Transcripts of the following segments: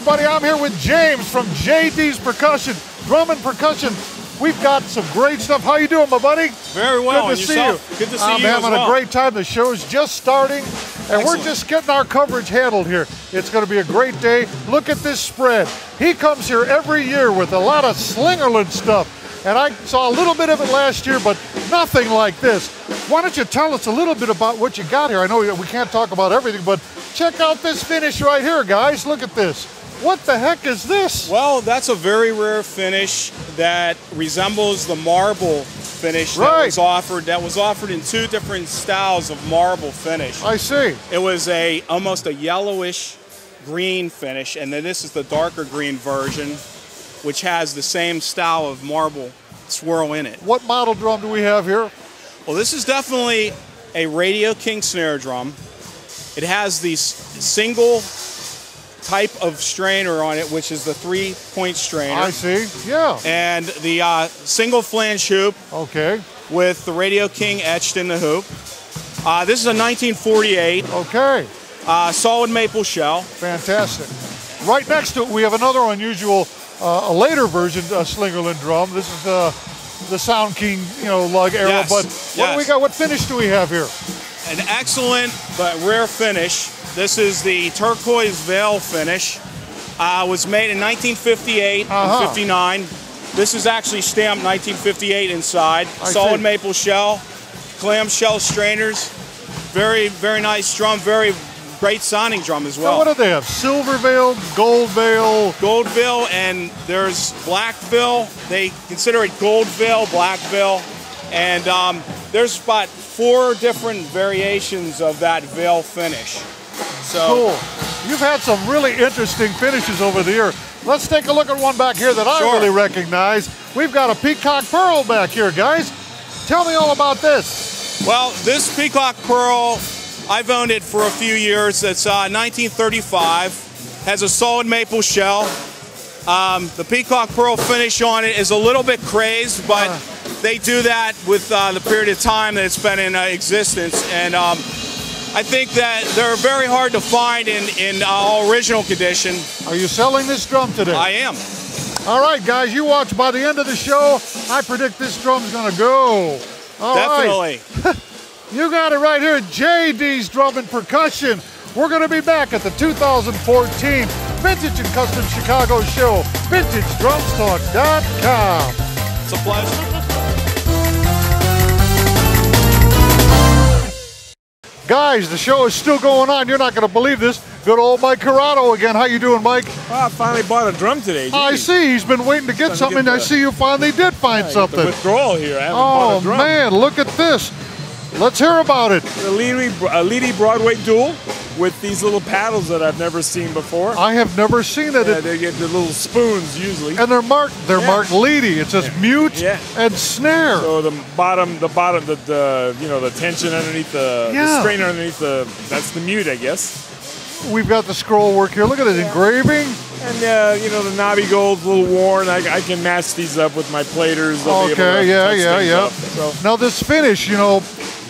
everybody. I'm here with James from JD's Percussion, Drum and Percussion. We've got some great stuff. How you doing, my buddy? Very well. Good to see you. Good to see I'm you having a great time. The show's just starting, and Excellent. we're just getting our coverage handled here. It's going to be a great day. Look at this spread. He comes here every year with a lot of Slingerland stuff, and I saw a little bit of it last year, but nothing like this. Why don't you tell us a little bit about what you got here? I know we can't talk about everything, but check out this finish right here, guys. Look at this. What the heck is this? Well, that's a very rare finish that resembles the marble finish that was offered. That was offered in two different styles of marble finish. I see. It was almost a yellowish green finish, and then this is the darker green version, which has the same style of marble swirl in it. What model drum do we have here? Well, this is definitely a Radio King snare drum. It has the single type of strainer on it, which is the 3-point strainer. I see, yeah. And the single flange hoop. Okay. With the Radio King etched in the hoop. This is a 1948. Okay. Solid maple shell. Fantastic. Right next to it, we have another unusual, a later version Slingerland drum. This is the Sound King, lug era. Yes. But what do we got? What finish do we have here? An excellent but rare finish. This is the turquoise veil finish. Was made in 1958 and 59. This is actually stamped 1958 inside. Solid maple shell, clamshell strainers. Very, very nice drum. Very great sounding drum as well. Now, what do they have? Silver veil, gold veil? Gold veil, and there's black veil. They consider it gold veil, black veil. And there's about 4 different variations of that veil finish. So, cool. You've had some really interesting finishes over the year. Let's take a look at one back here that I really recognize. We've got a Peacock Pearl back here, guys. Tell me all about this. Well, this Peacock Pearl, I've owned it for a few years. It's 1935. Has a solid maple shell. The Peacock Pearl finish on it is a little bit crazed, but they do that with the period of time that it's been in existence. And I think that they're very hard to find in original condition. Are you selling this drum today? I am. All right, guys, you watch. By the end of the show, I predict this drum's going to go. All Definitely. Right. You got it right here at JD's Drum and Percussion. We're going to be back at the 2014 Vintage and Custom Chicago Show, VintageDrumsTalk.com. It's a pleasure. Guys, the show is still going on. You're not going to believe this. Good old Mike Carano again. How you doing, Mike? Oh, I finally bought a drum today. I see. He's been waiting to get something, and I see you finally did find something. The withdrawal here. I haven't bought a drum. Oh, man, look at this. Let's hear about it. The Leedy Broadway dual with these little paddles that I've never seen before. I have never seen it. Yeah, they get the little spoons usually. And they're marked marked Leedy. It says mute and snare. So the tension underneath the strainer underneath that's the mute, I guess. We've got the scroll work here. Look at it, engraving. And the knobby gold's a little worn. I can match these up with my platers. Okay, yeah. So now this finish,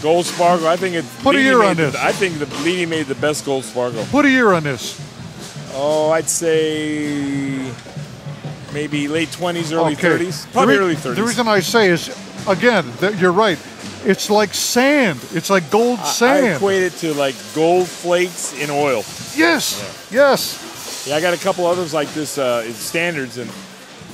gold sparkle. I think it. Put a year on this. I think the Leedy made the best gold sparkle. Put a year on this. Oh, I'd say maybe late 20s, early 30s. Probably early 30s. The reason I say is, again, you're right. It's like sand. It's like gold sand. I equate it to like gold flakes in oil. Yes. Yes. Yeah, I got a couple others like this in standards, and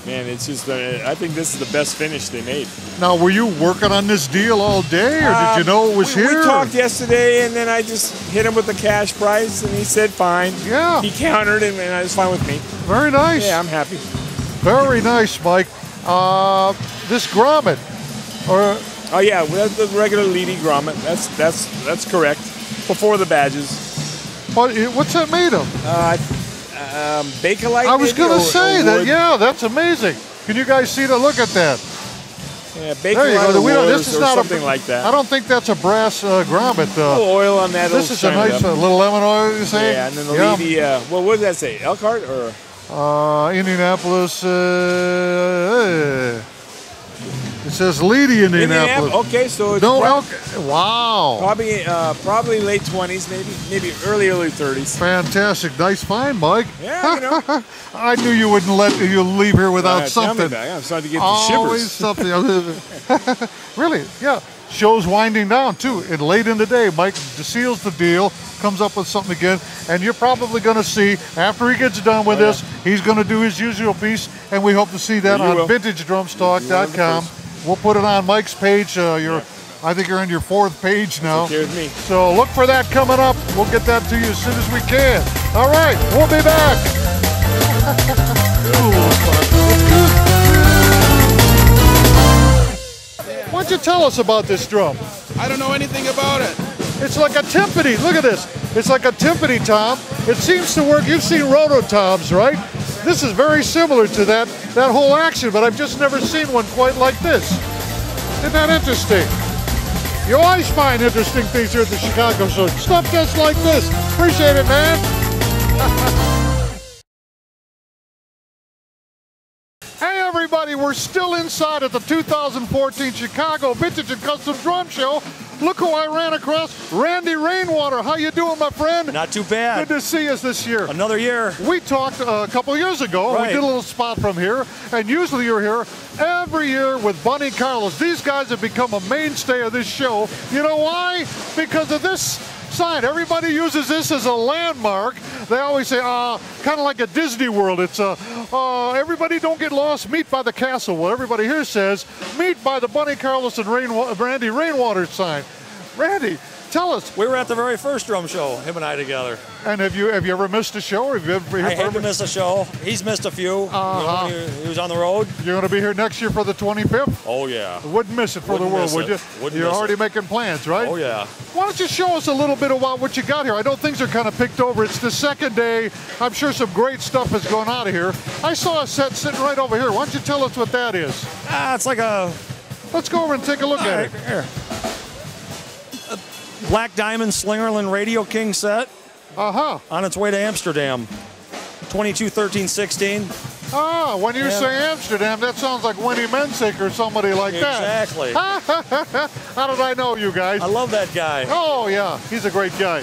man, it's just, I think this is the best finish they made. Now, were you working on this deal all day, or did you know it was here? We talked yesterday, and then I just hit him with the cash price, and he said fine. Yeah. He countered it, and it was fine with me. Very nice. Yeah, I'm happy. Very nice, Mike. This grommet, or... Oh, yeah, that's the regular Leedy grommet. That's correct. Before the badges. What's that made of? Bakelite. I was going to say that. Yeah, that's amazing. Can you guys see that? Look at that. Yeah, Bakelite or this is not something like that. I don't think that's a brass grommet. A little oil on that. This is a nice little lemon oil, you say? Yeah, and then the Leedy, what does that say? Elkhart or? Indianapolis. It says Leedy, Indianapolis. Okay, so it's No wow. probably late 20s, maybe early 30s. Fantastic. Nice find, Mike. Yeah, you know. I knew you wouldn't let you leave here without something. I'm starting to get the Always shivers. something. Really, yeah. Show's winding down, too. And late in the day, Mike seals the deal, comes up with something again, and you're probably going to see, after he gets done with this, he's going to do his usual piece, and we hope to see that on VintageDrumStock.com. We'll put it on Mike's page. I think you're on your 4th page now. Okay with me. So look for that coming up. We'll get that to you as soon as we can. All right, we'll be back. Why don't you tell us about this drum? I don't know anything about it. It's like a timpani. Look at this. It's like a timpani tom. It seems to work. You've seen roto toms, right? This is very similar to that whole action, but I've just never seen one quite like this. Isn't that interesting? You always find interesting things here at the Chicago Show. Stuff just like this. Appreciate it, man. Hey, everybody. We're still inside at the 2014 Chicago Vintage and Custom Drum Show. Look who I ran across, Randy Rainwater. How you doing, my friend? Not too bad. Good to see us this year. Another year. We talked a couple years ago. Right. We did a little spot from here, and usually you're here every year with Bunny Carlos. These guys have become a mainstay of this show. You know why? Because of this sign. Everybody uses this as a landmark. They always say, kind of like a Disney World. It's everybody don't get lost. Meet by the castle. Well, everybody here says, meet by the Bunny Carlos and Randy Rainwater sign. Randy, tell us. We were at the very first drum show, him and I together. And have you ever missed a show? Or have you ever I had to miss a show. He's missed a few. He was on the road. You're going to be here next year for the 25th? Oh, yeah. Wouldn't miss it for the world, would you? You're already making plans, right? Oh, yeah. Why don't you show us a little bit about what you got here? I know things are kind of picked over. It's the second day. I'm sure some great stuff is going out of here. I saw a set sitting right over here. Why don't you tell us what that is? It's like a... Let's go over and take a look at it. Here. A Black Diamond Slingerland Radio King set. On its way to Amsterdam. 22, 13, 16. When you say Amsterdam, that sounds like Winnie Mensick or somebody like that. Exactly. How did I know you guys? I love that guy. Oh, yeah. He's a great guy.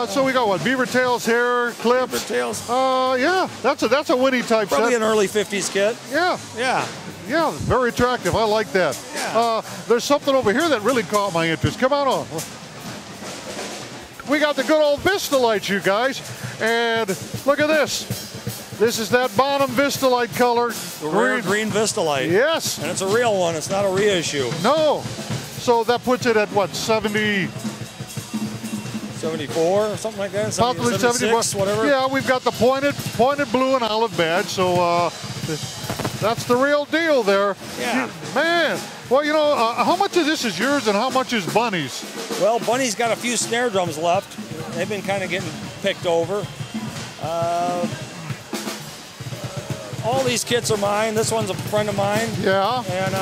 So we got what? Beaver tails, hair, clips. Beaver tails. Yeah. That's a Winnie type set. Probably an early 50s kit. Yeah. Yeah. Yeah, very attractive. I like that. Yeah. There's something over here that really caught my interest. Come on. We got the good old Vista lights, you guys. And look at this. This is that bottom Vista light color. The rare green Vista light. Yes. And it's a real one. It's not a reissue. No. So that puts it at what, 70? 74 or something like that? Possibly 76, whatever. Yeah, we've got the pointed blue and olive badge. So that's the real deal there. Yeah. Man. Well, you know, how much of this is yours and how much is Bunny's? Well, Bunny's got a few snare drums left. They've been kind of getting picked over. All these kits are mine. This one's a friend of mine. Yeah. And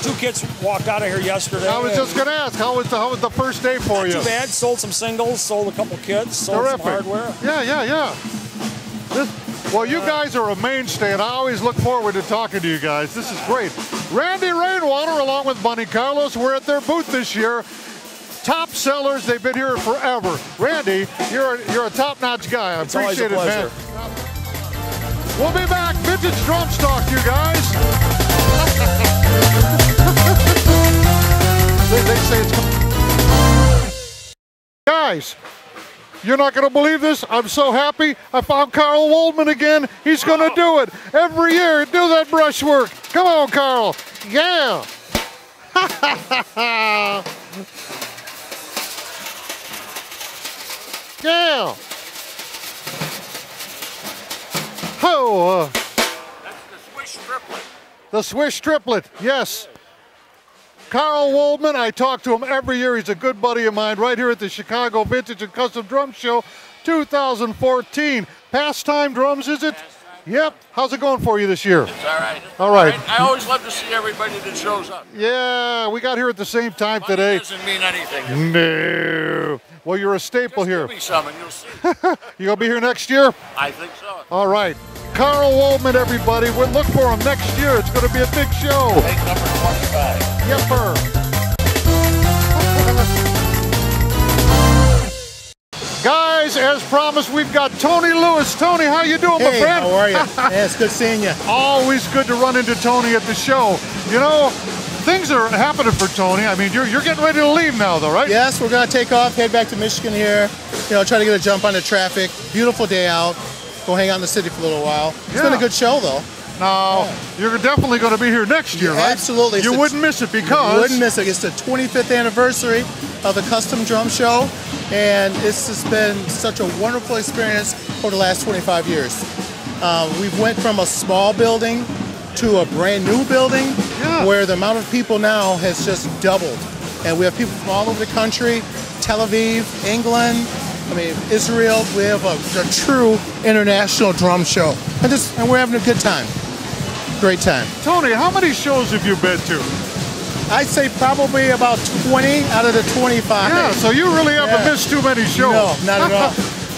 two kits walked out of here yesterday. I was just going to ask, how was the first day for you? Not too bad. Sold some singles, sold a couple kits, sold some hardware. Yeah. Well, you guys are a mainstay, and I always look forward to talking to you guys. This is great. Randy Rainwater, along with Bunny Carlos, we're at their booth this year. Top sellers, they've been here forever. Randy, you're a top-notch guy. I appreciate it, man. We'll be back. Vintage Drum Stock, you guys. they say it's... Guys. You're not going to believe this. I'm so happy. I found Carl Waldman again. He's going to do it every year. Do that brushwork. Come on, Carl. Yeah. Yeah. Oh. That's the Swiss triplet. The Swiss triplet. Yes. Carl Waldman, I talk to him every year. He's a good buddy of mine right here at the Chicago Vintage and Custom Drum Show 2014. Pastime Drums, is it? Pastime. Yep. How's it going for you this year? It's all right. All right. I always love to see everybody that shows up. Yeah, we got here at the same time Money today. doesn't mean anything. No. Well, you're a staple Just here. give me some and you'll see. You going to be here next year? I think so. All right. Carl Waldman, everybody. We'll look for him next year. It's going to be a big show. Take number 25. Yepper. Guys, as promised, we've got Tony Lewis. Tony, how you doing, my friend? How are you? Yeah, it's good seeing you. Always good to run into Tony at the show. You know, things are happening for Tony. I mean, you're getting ready to leave now, though, right? Yes, we're going to take off, head back to Michigan here. You know, try to get a jump on the traffic. Beautiful day out. Go hang out in the city for a little while. It's been a good show, though. Now, you're definitely going to be here next year, right? Absolutely. You wouldn't miss it because... You wouldn't miss it. It's the 25th anniversary of the Custom Drum Show, and it's just been such a wonderful experience for the last 25 years. We've went from a small building to a brand new building where the amount of people now has just doubled. And we have people from all over the country, Tel Aviv, England, Israel. We have a true international drum show. And we're having a good time. Great time. Tony, how many shows have you been to? I'd say probably about 20 out of the 25. Yeah, so you really haven't missed too many shows. No, not at all.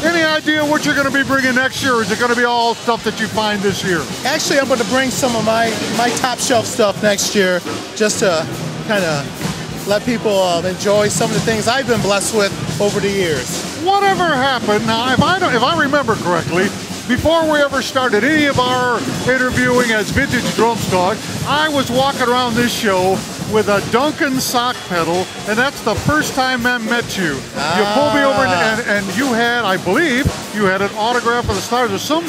Any idea what you're going to be bringing next year, or is it going to be all stuff that you find this year? Actually, I'm going to bring some of my top shelf stuff next year, just to kind of let people enjoy some of the things I've been blessed with over the years. Whatever happened, now if I remember correctly, before we ever started any of our interviewing as Vintage Drum Stock, I was walking around this show with a Duncan sock pedal, and that's the first time I met you. You pulled me over, and you had, I believe, you had an autograph of the stars. There's some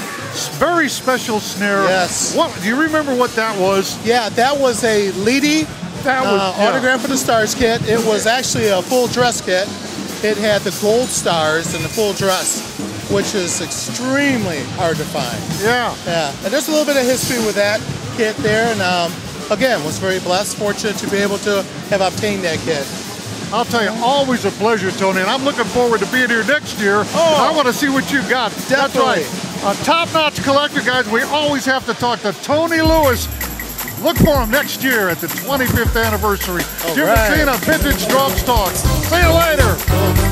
very special snare. Yes. What do you remember what that was? Yeah, that was a Leedy autograph of the stars kit. It was actually a full dress kit. It had the gold stars and the full dress, which is extremely hard to find. Yeah. Yeah, and there's a little bit of history with that kit there, and again, was very blessed, fortunate to be able to have obtained that kit. I'll tell you, always a pleasure, Tony, and I'm looking forward to being here next year. I want to see what you got. Definitely. That's right. A top-notch collector, guys. We always have to talk to Tony Lewis. Look for him next year at the 25th anniversary. Jim MESSIINA, Vintage Drum Stock. See you later.